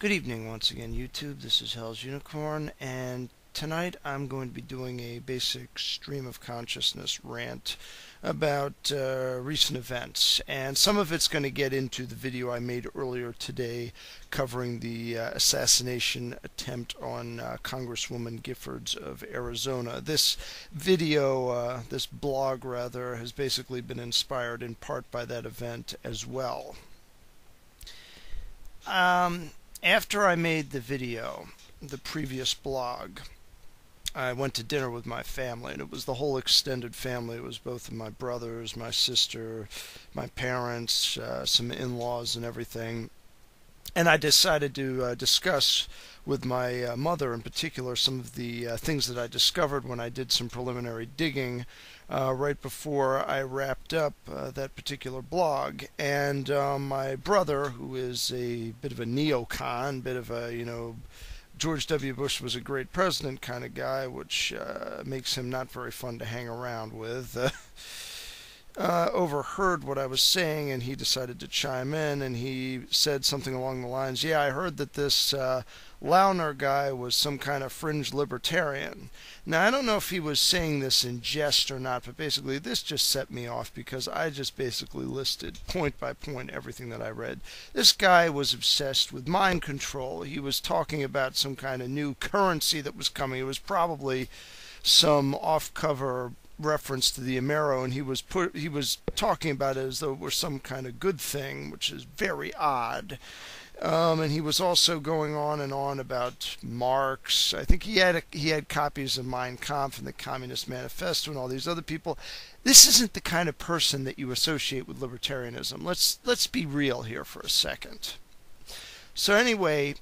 Good evening once again, YouTube. This is Hell's Unicorn, and tonight I'm going to be doing a basic stream of consciousness rant about recent events, and some of it's going to get into the video I made earlier today covering the assassination attempt on Congresswoman Giffords of Arizona. This video, this blog rather, has basically been inspired in part by that event as well. After I made the video, the previous blog, I went to dinner with my family, and it was the whole extended family. It was both of my brothers, my sister, my parents, some in-laws and everything. And I decided to discuss with my mother in particular some of the things that I discovered when I did some preliminary digging right before I wrapped up that particular blog. And my brother, who is a bit of a neocon, bit of a, George W. Bush was a great president kind of guy, which makes him not very fun to hang around with, overheard what I was saying, and he decided to chime in, and he said something along the lines, yeah, I heard that this Launer guy was some kind of fringe libertarian. Now, I don't know if he was saying this in jest or not, but basically this just set me off because I just basically listed point by point everything that I read. This guy was obsessed with mind control. He was talking about some kind of new currency that was coming. It was probably some off-cover reference to the Amero, and he was talking about it as though it were some kind of good thing, which is very odd. And he was also going on and on about Marx. I think he had copies of Mein Kampf and the Communist Manifesto and all these other people. This isn't the kind of person that you associate with libertarianism. Let's be real here for a second. So anyway,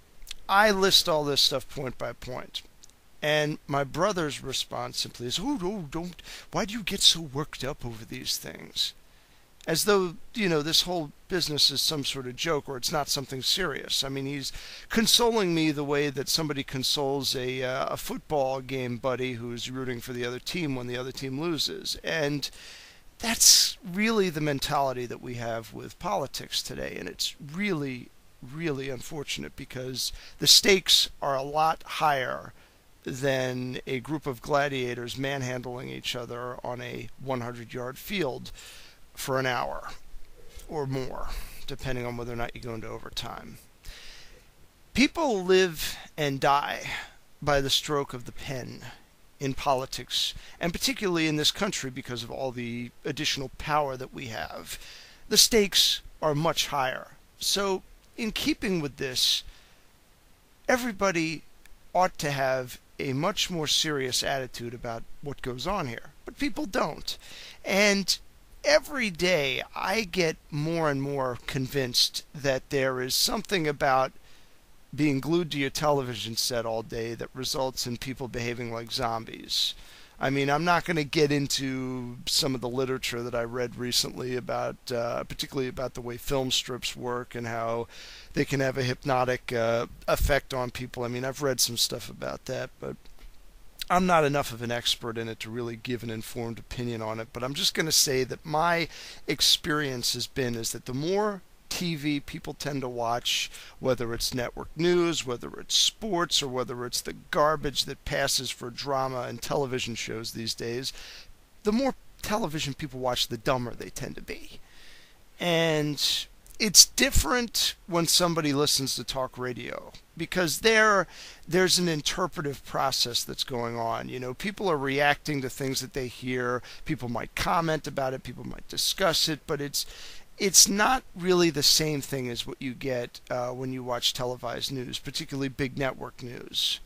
I list all this stuff point by point. And my brother's response simply is, oh, no, don't. Why do you get so worked up over these things? As though, this whole business is some sort of joke or it's not something serious. I mean, he's consoling me the way that somebody consoles a football game buddy who's rooting for the other team when the other team loses. And that's really the mentality that we have with politics today. And it's really, really unfortunate because the stakes are a lot higher than a group of gladiators manhandling each other on a 100-yard field for an hour or more, depending on whether or not you go into overtime. People live and die by the stroke of the pen in politics, and particularly in this country because of all the additional power that we have. The stakes are much higher. So, in keeping with this, everybody ought to have a much more serious attitude about what goes on here. But people don't. And every day I get more and more convinced that there is something about being glued to your television set all day that results in people behaving like zombies. I mean, I'm not going to get into some of the literature that I read recently about, particularly about the way film strips work and how they can have a hypnotic effect on people. I mean, I've read some stuff about that, but I'm not enough of an expert in it to really give an informed opinion on it. But I'm just going to say that my experience has been is that the more TV people tend to watch, whether it's network news, whether it's sports, or whether it's the garbage that passes for drama and television shows these days, the more television people watch, the dumber they tend to be. And it's different when somebody listens to talk radio because there's an interpretive process that's going on. People are reacting to things that they hear. People might comment about it. People might discuss it, but it's not really the same thing as what you get when you watch televised news, particularly big network news.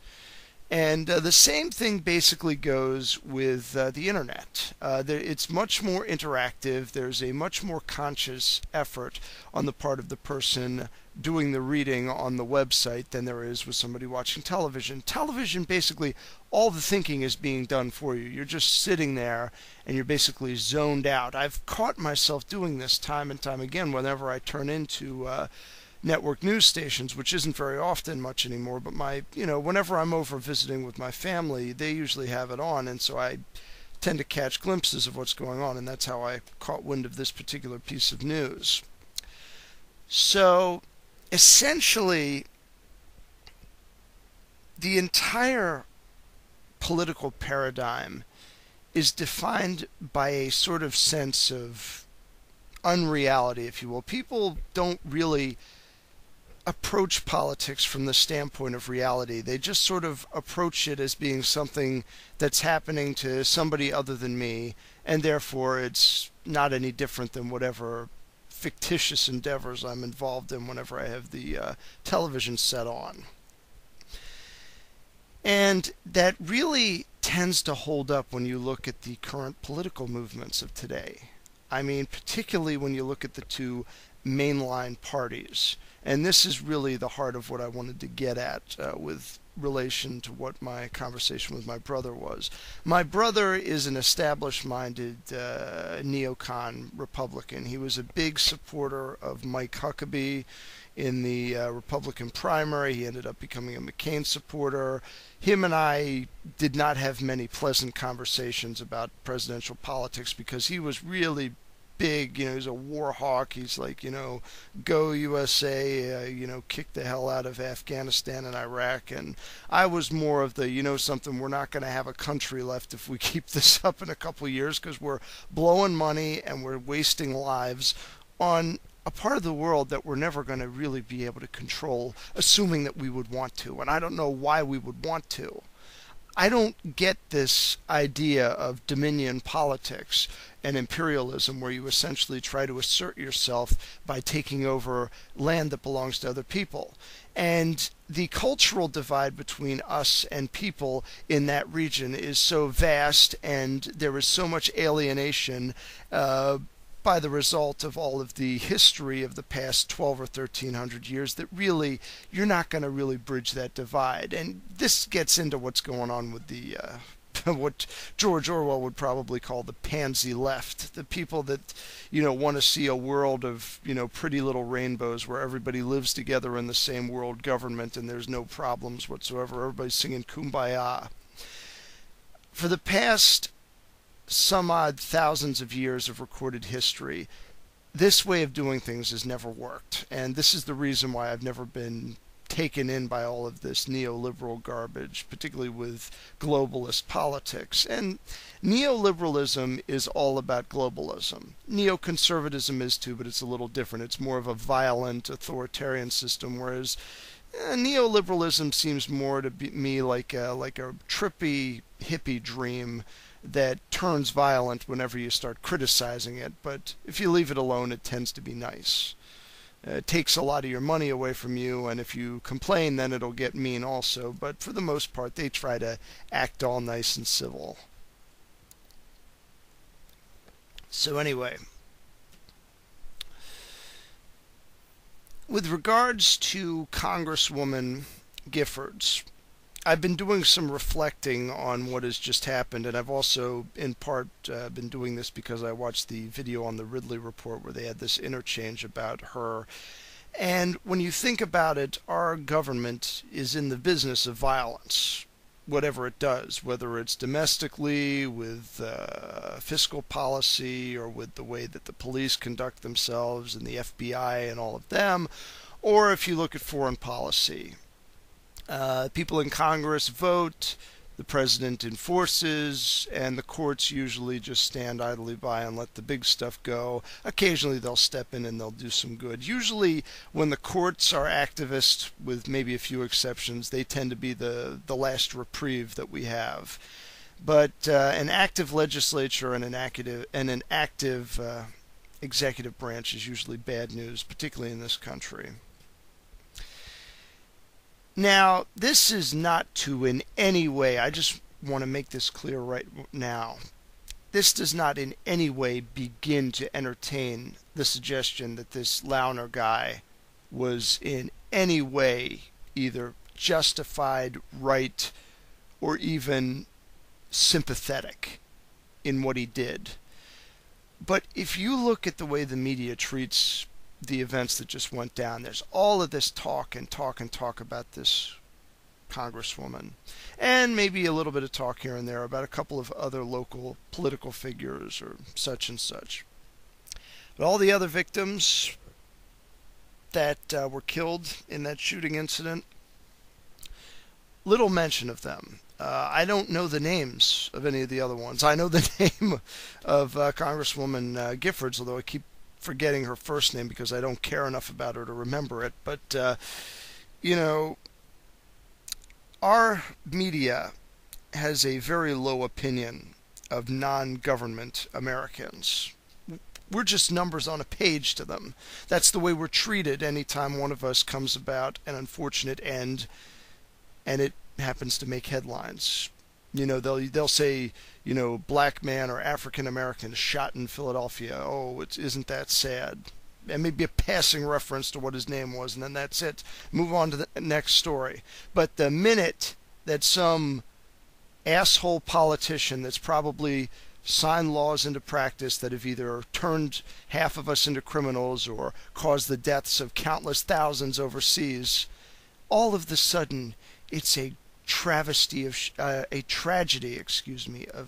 And the same thing basically goes with the internet. It's much more interactive. There's a much more conscious effort on the part of the person doing the reading on the website than there is with somebody watching television. Television, basically, all the thinking is being done for you. You're just sitting there and you're basically zoned out. I've caught myself doing this time and time again whenever I turn into network news stations, which isn't very often much anymore, but whenever I'm over visiting with my family, they usually have it on, and so I tend to catch glimpses of what's going on, and that's how I caught wind of this particular piece of news. So, essentially, the entire political paradigm is defined by a sort of sense of unreality, if you will. People don't really approach politics from the standpoint of reality. They just sort of approach it as being something that's happening to somebody other than me, and therefore it's not any different than whatever fictitious endeavors I'm involved in whenever I have the television set on. And that really tends to hold up when you look at the current political movements of today. I mean, particularly when you look at the two mainline parties. And this is really the heart of what I wanted to get at with relation to what my conversation with my brother was. My brother is an established-minded neocon Republican. He was a big supporter of Mike Huckabee in the Republican primary. He ended up becoming a McCain supporter. Him and I did not have many pleasant conversations about presidential politics because he was really big, he's a war hawk. He's like, go USA, kick the hell out of Afghanistan and Iraq. And I was more of the, something, we're not going to have a country left if we keep this up in a couple of years because we're blowing money and we're wasting lives on a part of the world that we're never going to really be able to control, assuming that we would want to. And I don't know why we would want to. I don't get this idea of dominion politics and imperialism where you essentially try to assert yourself by taking over land that belongs to other people. And the cultural divide between us and people in that region is so vast, and there is so much alienation by the result of all of the history of the past 12 or 1300 years that really you're not going to really bridge that divide. And this gets into what's going on with the what George Orwell would probably call the pansy left, the people that want to see a world of pretty little rainbows where everybody lives together in the same world government and there's no problems whatsoever. Everybody's singing Kumbaya. For the past some odd thousands of years of recorded history, this way of doing things has never worked. And this is the reason why I've never been taken in by all of this neoliberal garbage, particularly with globalist politics. And neoliberalism is all about globalism. Neoconservatism is too, but it's a little different. It's more of a violent authoritarian system, whereas neoliberalism seems more to me like a trippy hippie dream that turns violent whenever you start criticizing it, but if you leave it alone, it tends to be nice. It takes a lot of your money away from you, and if you complain, then it'll get mean also, but for the most part, they try to act all nice and civil. So anyway, with regards to Congresswoman Giffords, I've been doing some reflecting on what has just happened, and I've also, in part, been doing this because I watched the video on the Ridley Report where they had this interchange about her. And when you think about it, our government is in the business of violence, whatever it does, whether it's domestically, with fiscal policy, or with the way that the police conduct themselves, and the FBI and all of them, or if you look at foreign policy. People in Congress vote, the president enforces, and the courts usually just stand idly by and let the big stuff go. Occasionally they'll step in and they'll do some good. Usually when the courts are activists, with maybe a few exceptions, they tend to be the last reprieve that we have. But an active legislature and an active executive branch is usually bad news, particularly in this country. Now, this is not to in any way, I just want to make this clear right now, this does not in any way begin to entertain the suggestion that this Launer guy was in any way either justified, right, or even sympathetic in what he did. But if you look at the way the media treats the events that just went down, there's all of this talk about this congresswoman, and maybe a little bit of talk here and there about a couple of other local political figures or such and such. But all the other victims that were killed in that shooting incident, little mention of them. I don't know the names of any of the other ones. I know the name of Congresswoman Giffords, although I keep forgetting her first name because I don't care enough about her to remember it. But, you know, our media has a very low opinion of non-government Americans. We're just numbers on a page to them. That's the way we're treated anytime one of us comes about an unfortunate end and it happens to make headlines. You know, they'll say, you know, black man or African American shot in Philadelphia. Oh, isn't that sad? And maybe a passing reference to what his name was, and then that's it. Move on to the next story. But the minute that some asshole politician that's probably signed laws into practice that have either turned half of us into criminals or caused the deaths of countless thousands overseas, all of the sudden it's a tragedy of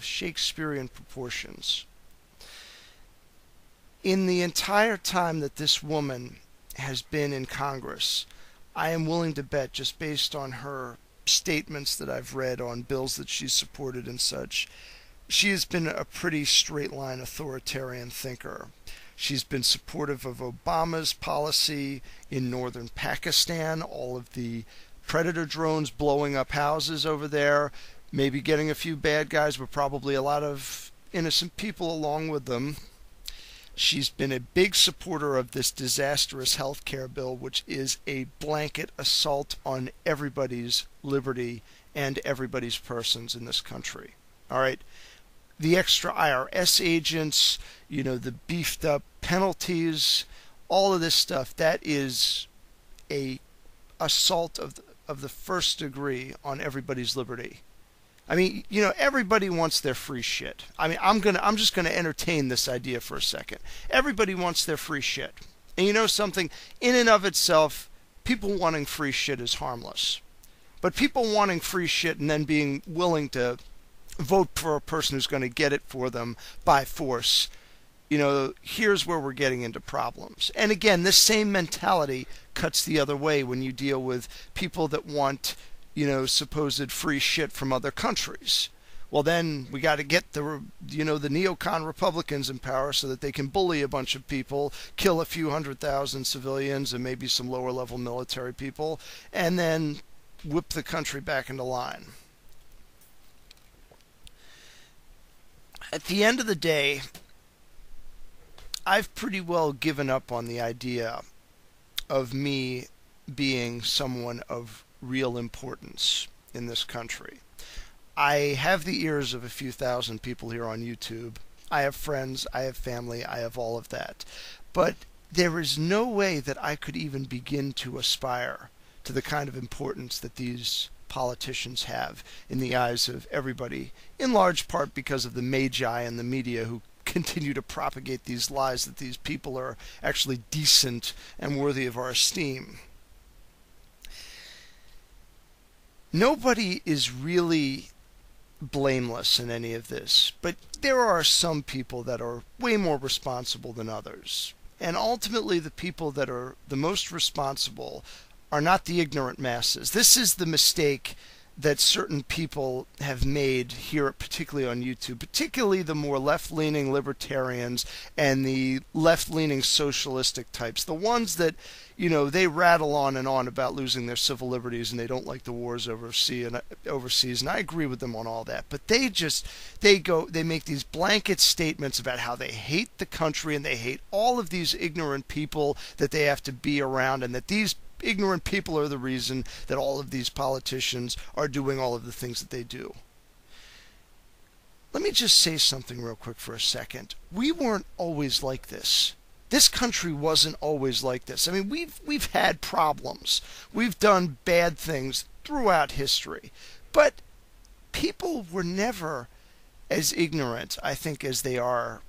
Shakespearean proportions. In the entire time that this woman has been in Congress, I am willing to bet, just based on her statements that I've read on bills that she's supported and such, she has been a pretty straight-line authoritarian thinker. She's been supportive of Obama's policy in northern Pakistan, all of the predator drones blowing up houses over there, maybe getting a few bad guys, but probably a lot of innocent people along with them. She's been a big supporter of this disastrous health care bill, which is a blanket assault on everybody's liberty and everybody's persons in this country. All right? The extra IRS agents, you know, the beefed up penalties, all of this stuff, that is a assault of the first degree on everybody's liberty. I mean, you know, everybody wants their free shit. I mean, I'm just gonna entertain this idea for a second. Everybody wants their free shit. And you know something? In and of itself, people wanting free shit is harmless. But people wanting free shit and then being willing to vote for a person who's going to get it for them by force, you know, here's where we're getting into problems. And again, this same mentality cuts the other way when you deal with people that want, you know, supposed free shit from other countries. Well, then we got to get the, you know, the neocon Republicans in power so that they can bully a bunch of people, kill a few 100,000 civilians and maybe some lower level military people, and then whip the country back into line. At the end of the day, I've pretty well given up on the idea of me being someone of real importance in this country. I have the ears of a few thousand people here on YouTube. I have friends, I have family, I have all of that. But there is no way that I could even begin to aspire to the kind of importance that these politicians have in the eyes of everybody, in large part because of the magi and the media who continue to propagate these lies that these people are actually decent and worthy of our esteem. Nobody is really blameless in any of this, but there are some people that are way more responsible than others. And ultimately, the people that are the most responsible are not the ignorant masses. This is the mistake that certain people have made here, particularly on YouTube, particularly the more left-leaning libertarians and the left-leaning socialistic types, the ones that, you know, they rattle on and on about losing their civil liberties and they don't like the wars overseas, and I agree with them on all that. But they make these blanket statements about how they hate the country and they hate all of these ignorant people that they have to be around, and that these ignorant people are the reason that all of these politicians are doing all of the things that they do. Let me just say something real quick for a second. We weren't always like this. This country wasn't always like this. I mean, we've had problems. We've done bad things throughout history. But people were never as ignorant, I think, as they are,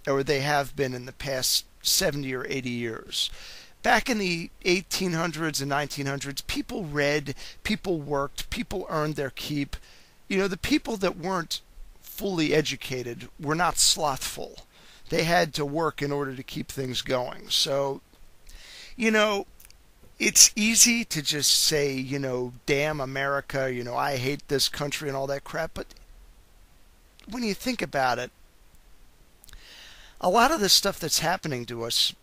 or they have been in the past 70 or 80 years. Back in the 1800s and 1900s, people read, people worked, people earned their keep. You know, the people that weren't fully educated were not slothful. They had to work in order to keep things going. So, you know, It's easy to just say, damn America, I hate this country and all that crap, but when you think about it, a lot of the stuff that's happening to us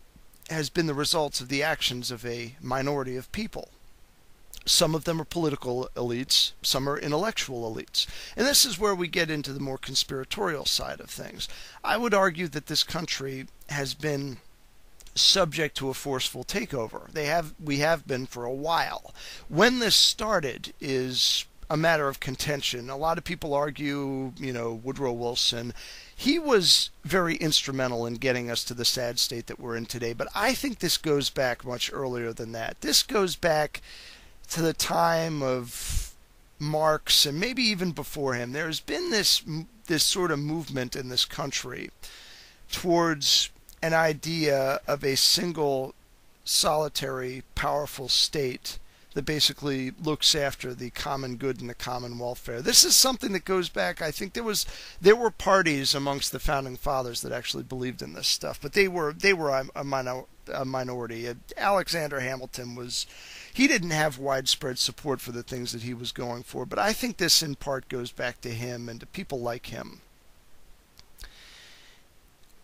has been the results of the actions of a minority of people. Some of them are political elites, some are intellectual elites. And this is where we get into the more conspiratorial side of things. I would argue that this country has been subject to a forceful takeover. We have been for a while. When this started is a matter of contention. A lot of people argue, Woodrow Wilson, he was very instrumental in getting us to the sad state that we're in today, but I think this goes back much earlier than that. This goes back to the time of Marx and maybe even before him. There's been this sort of movement in this country towards an idea of a single, solitary, powerful state that basically looks after the common good and the common welfare. This is something that goes back, I think there were parties amongst the founding fathers that actually believed in this stuff, but they were a minority. Alexander Hamilton he didn't have widespread support for the things that he was going for, but I think this in part goes back to him and to people like him.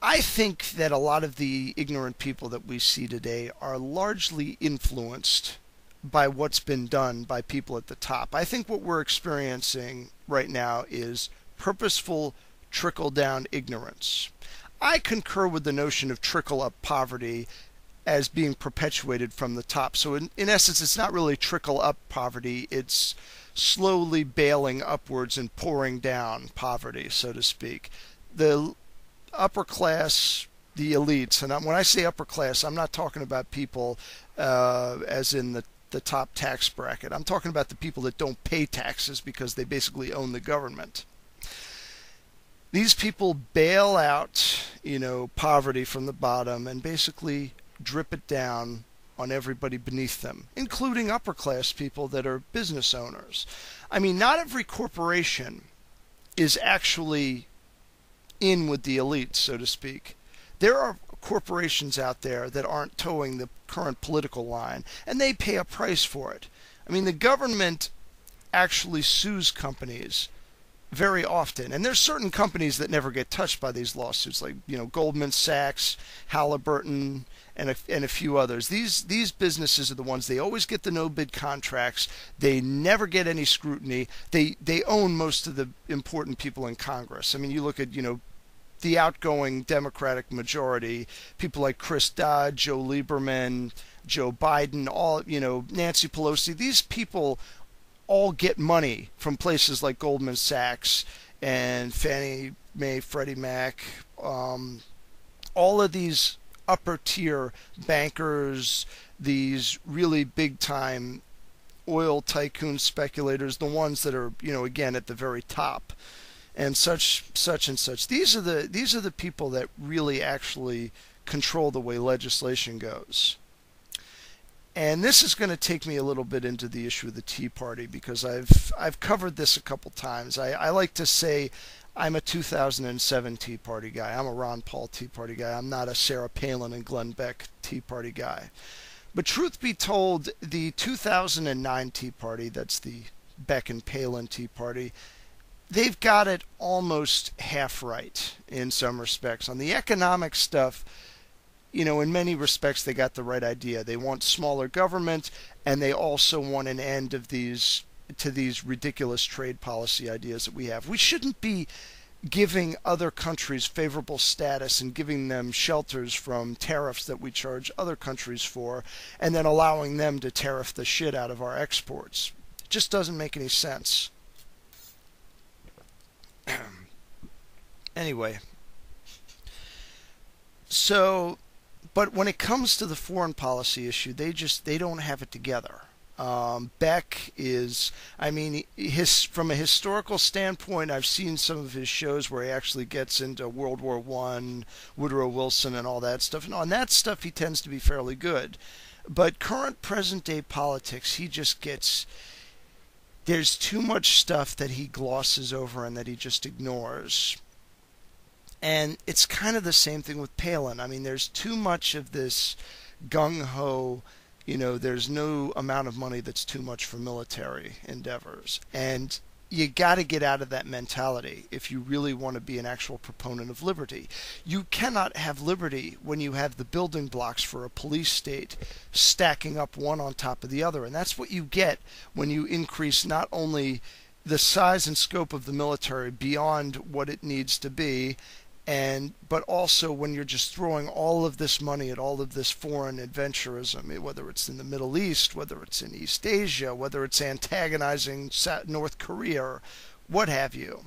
I think that a lot of the ignorant people that we see today are largely influenced by what's been done by people at the top. I think what we're experiencing right now is purposeful trickle-down ignorance. I concur with the notion of trickle-up poverty as being perpetuated from the top. So in essence, it's not really trickle-up poverty. It's slowly bailing upwards and pouring down poverty, so to speak. The upper class, the elites, and when I say upper class, I'm not talking about people as in the top tax bracket. I'm talking about the people that don't pay taxes because they basically own the government. These people bail out, poverty from the bottom and basically drip it down on everybody beneath them, including upper class people that are business owners. I mean, not every corporation is actually in with the elites, so to speak. There are corporations out there that aren't towing the current political line, and they pay a price for it. I mean, the government actually sues companies very often, and there's certain companies that never get touched by these lawsuits, like Goldman Sachs, Halliburton, and a few others. These businesses are the ones, they always get the no bid contracts. They never get any scrutiny. They own most of the important people in Congress. I mean, you look at the outgoing Democratic majority, people like Chris Dodd, Joe Lieberman, Joe Biden, all Nancy Pelosi. These people all get money from places like Goldman Sachs and Fannie Mae, Freddie Mac. All of these upper tier bankers, these really big time oil tycoon speculators, the ones that are again at the very top, and such and such. These are the people that really actually control the way legislation goes. And this is going to take me a little bit into the issue of the Tea Party, because I've covered this a couple times. I like to say I'm a 2007 Tea Party guy. I'm a Ron Paul Tea Party guy. I'm not a Sarah Palin and Glenn Beck Tea Party guy. But truth be told, the 2009 Tea Party, that's the Beck and Palin Tea Party, they've got it almost half right in some respects. On the economic stuff, in many respects, they got the right idea. They want smaller government, and they also want an end of these ridiculous trade policy ideas that we have. We shouldn't be giving other countries favorable status and giving them shelters from tariffs that we charge other countries for, and then allowing them to tariff the shit out of our exports. It just doesn't make any sense. Anyway, but when it comes to the foreign policy issue, they don't have it together. Beck is, from a historical standpoint, I've seen some of his shows where he actually gets into World War I, Woodrow Wilson, and all that stuff. And on that stuff, he tends to be fairly good. But current present-day politics, there's too much stuff that he glosses over and that he just ignores. And it's kind of the same thing with Palin. I mean, there's too much of this gung-ho, There's no amount of money that's too much for military endeavors. And you got to get out of that mentality if you really want to be an actual proponent of liberty. You cannot have liberty when you have the building blocks for a police state stacking up one on top of the other. And that's what you get when you increase not only the size and scope of the military beyond what it needs to be, but also when you're just throwing all of this money at all of this foreign adventurism, whether it's in the Middle East, whether it's in East Asia, whether it's antagonizing North Korea, or what have you.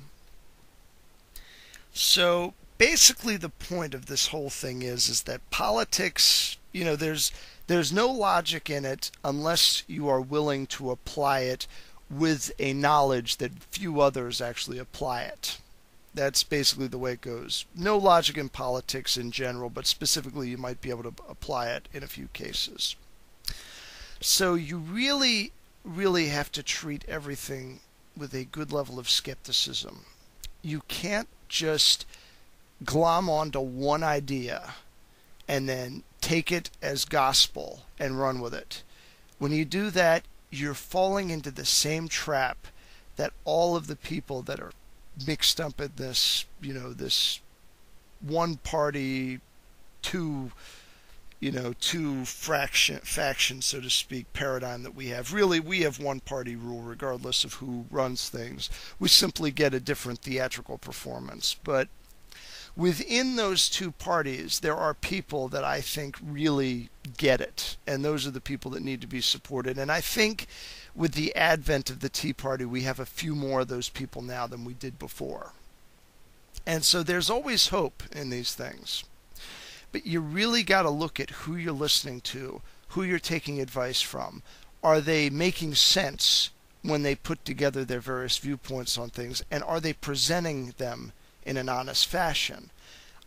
So basically the point of this whole thing is that politics, there's no logic in it unless you are willing to apply it with a knowledge that few others actually apply it. That's basically the way it goes. No logic in politics in general, but specifically you might be able to apply it in a few cases. So you really, really have to treat everything with a good level of skepticism. You can't just glom onto one idea and then take it as gospel and run with it. When you do that, you're falling into the same trap that all of the people that are mixed up in this, this one party, two faction, so to speak, paradigm that we have. Really, we have one party rule regardless of who runs things. We simply get a different theatrical performance. But within those two parties, there are people that I think really get it, and those are the people that need to be supported. And I think with the advent of the Tea Party, we have a few more of those people now than we did before. And so there's always hope in these things. But you really got to look at who you're listening to, who you're taking advice from. Are they making sense when they put together their various viewpoints on things? And are they presenting them in an honest fashion?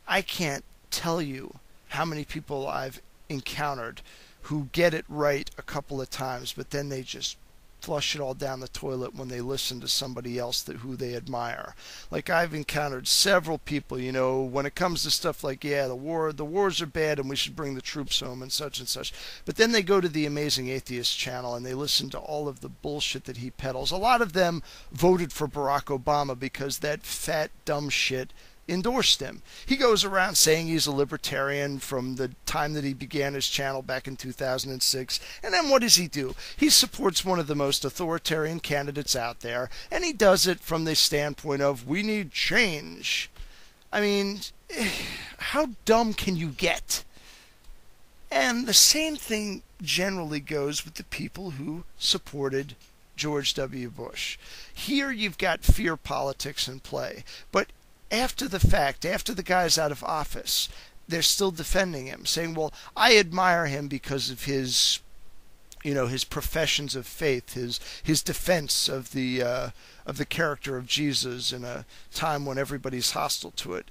I can't tell you how many people I've encountered who get it right a couple of times, but then they just flush it all down the toilet when they listen to somebody else who they admire. Like I've encountered several people, when it comes to stuff like, the wars are bad and we should bring the troops home and such. But then they go to the Amazing Atheist channel and they listen to all of the bullshit that he peddles. A lot of them voted for Barack Obama because that fat, dumb shit endorsed him. He goes around saying he's a libertarian from the time that he began his channel back in 2006. And then what does he do? He supports one of the most authoritarian candidates out there, and he does it from the standpoint of, we need change. I mean, how dumb can you get? And the same thing generally goes with the people who supported George W. Bush. Here you've got fear politics in play, but after the fact, after the guy's out of office, they're still defending him, saying, well, I admire him because of his, his professions of faith, his defense of the character of Jesus in a time when everybody's hostile to it.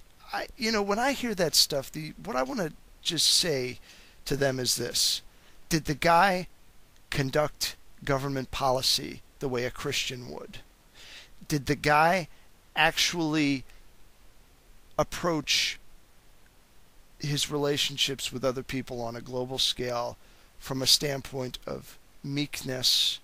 When I hear that stuff, what I want to just say to them is this: did the guy conduct government policy the way a Christian would? Did the guy actually approach his relationships with other people on a global scale from a standpoint of meekness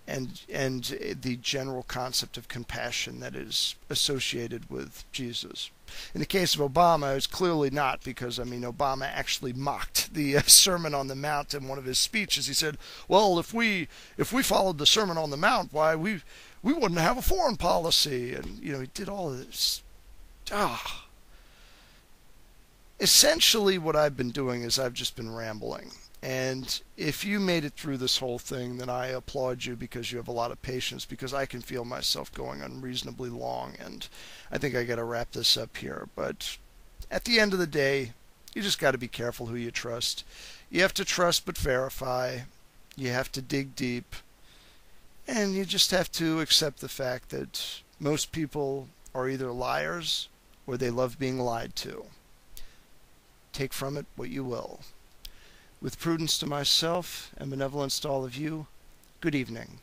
and the general concept of compassion that is associated with Jesus? In the case of Obama, it's clearly not, because Obama actually mocked the Sermon on the Mount in one of his speeches. He said, well, if we followed the Sermon on the Mount, why we wouldn't have a foreign policy. And he did all of this. Essentially what I've been doing is I've just been rambling. And if you made it through this whole thing, then I applaud you, because you have a lot of patience, because I can feel myself going unreasonably long, and I think I got to wrap this up here. But at the end of the day, you just got to be careful who you trust. You have to trust but verify. You have to dig deep. And you just have to accept the fact that most people are either liars or they love being lied to. Take from it what you will. With prudence to myself and benevolence to all of you, good evening.